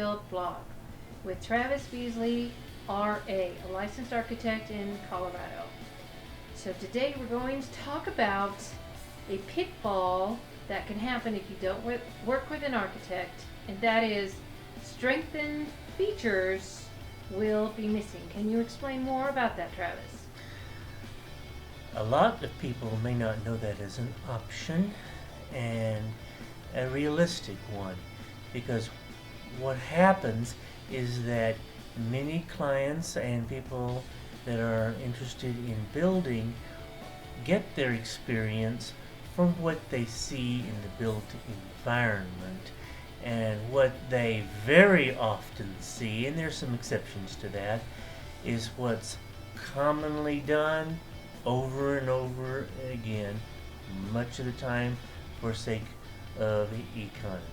Built blog with Travis Beasley, RA, a licensed architect in Colorado. So today we're going to talk about a pitfall that can happen if you don't work with an architect, and that is strengthened features will be missing. Can you explain more about that, Travis? A lot of people may not know that as an option and a realistic one, because what happens is that many clients and people that are interested in building get their experience from what they see in the built environment. And what they very often see, and there's some exceptions to that, is what's commonly done over and over again, much of the time for sake of the economy.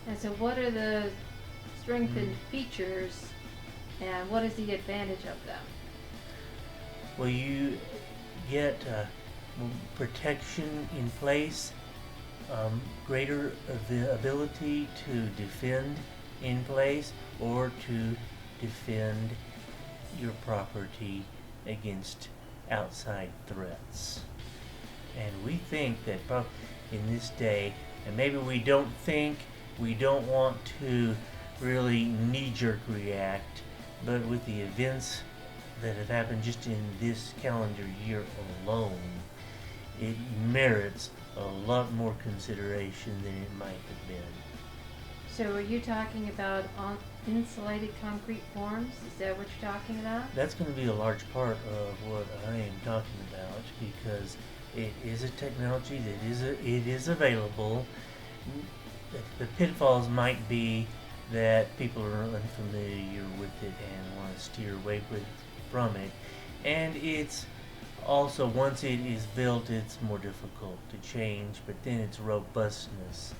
And so what are the strengthened features and what is the advantage of them? Well, you get protection in place, greater ability to defend in place or to defend your property against outside threats. And we think that in this day, and maybe we don't want to really knee-jerk react, but with the events that have happened just in this calendar year alone, it merits a lot more consideration than it might have been. So are you talking about insulated concrete forms? Is that what you're talking about? That's going to be a large part of what I am talking about, because it is a technology that it is available. The pitfalls might be that people are unfamiliar with it and want to steer away from it, and it's also, once it is built, it's more difficult to change, but then its robustness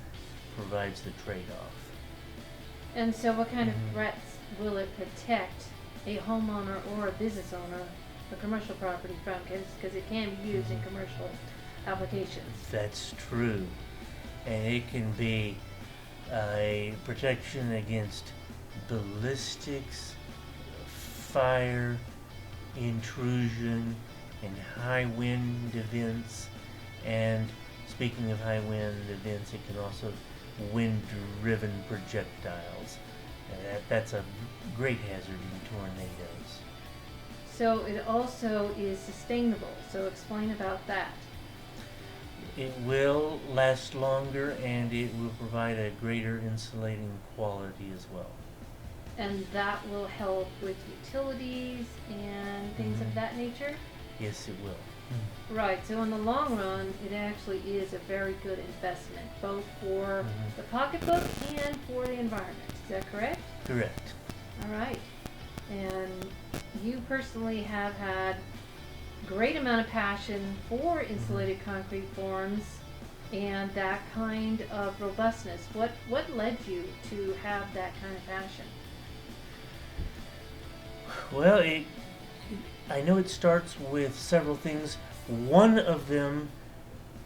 provides the trade-off. And so what kind of threats will it protect a homeowner or a business owner, a commercial property from? Because it can be used in commercial applications. That's true. And it can be a protection against ballistics, fire, intrusion, and high wind events. And speaking of high wind events, it can also wind-driven projectiles. That's a great hazard in tornadoes. So it also is sustainable. So explain about that. It will last longer, and it will provide a greater insulating quality as well. And that will help with utilities and things of that nature? Yes, it will. Right, so in the long run, it actually is a very good investment, both for the pocketbook and for the environment. Is that correct? Correct. All right. And you personally have had great amount of passion for insulated concrete forms and that kind of robustness. What led you to have that kind of passion? Well, I know it starts with several things. One of them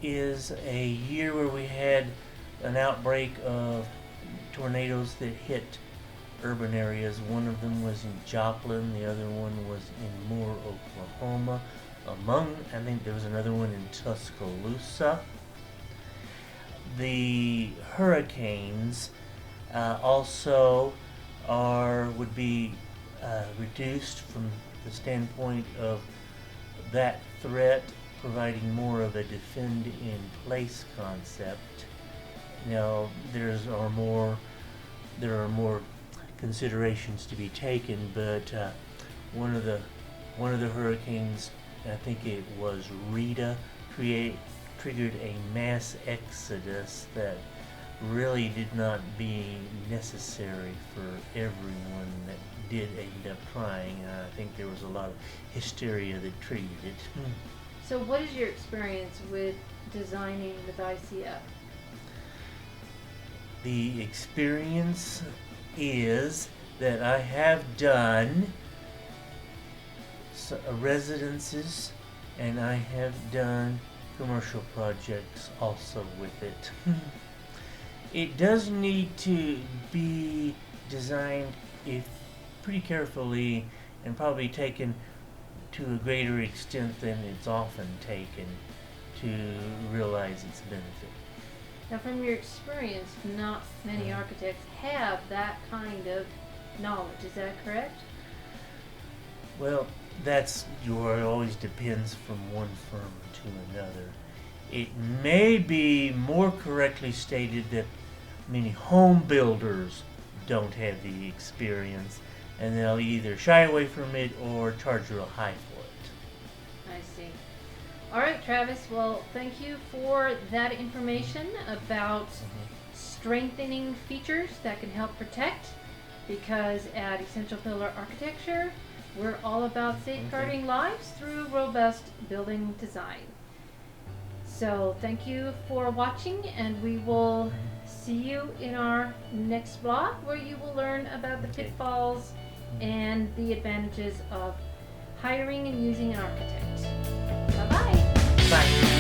is a year where we had an outbreak of tornadoes that hit urban areas. One of them was in Joplin, the other one was in Moore, Oklahoma. I think there was another one in Tuscaloosa. The hurricanes also would be reduced from the standpoint of that threat, providing more of a defend-in-place concept. Now, there are more considerations to be taken, but one of the hurricanes, I think it was Rita, triggered a mass exodus that really did not be necessary for everyone that did end up trying. I think there was a lot of hysteria that triggered it. So what is your experience with designing with ICF? The experience is that I have done residences, and I have done commercial projects also with it. It does need to be designed if pretty carefully and probably taken to a greater extent than it's often taken to realize its benefit. Now, from your experience, not many architects have that kind of knowledge. Is that correct? Well, it always depends from one firm to another. It may be more correctly stated that many home builders don't have the experience, and they'll either shy away from it or charge real high for it. I see. All right, Travis. Well, thank you for that information about strengthening features that can help protect, because at Essential Pillar Architecture, we're all about safeguarding lives through robust building design. So thank you for watching, and we will see you in our next vlog, where you will learn about the pitfalls and the advantages of hiring and using an architect. Bye-bye. Bye.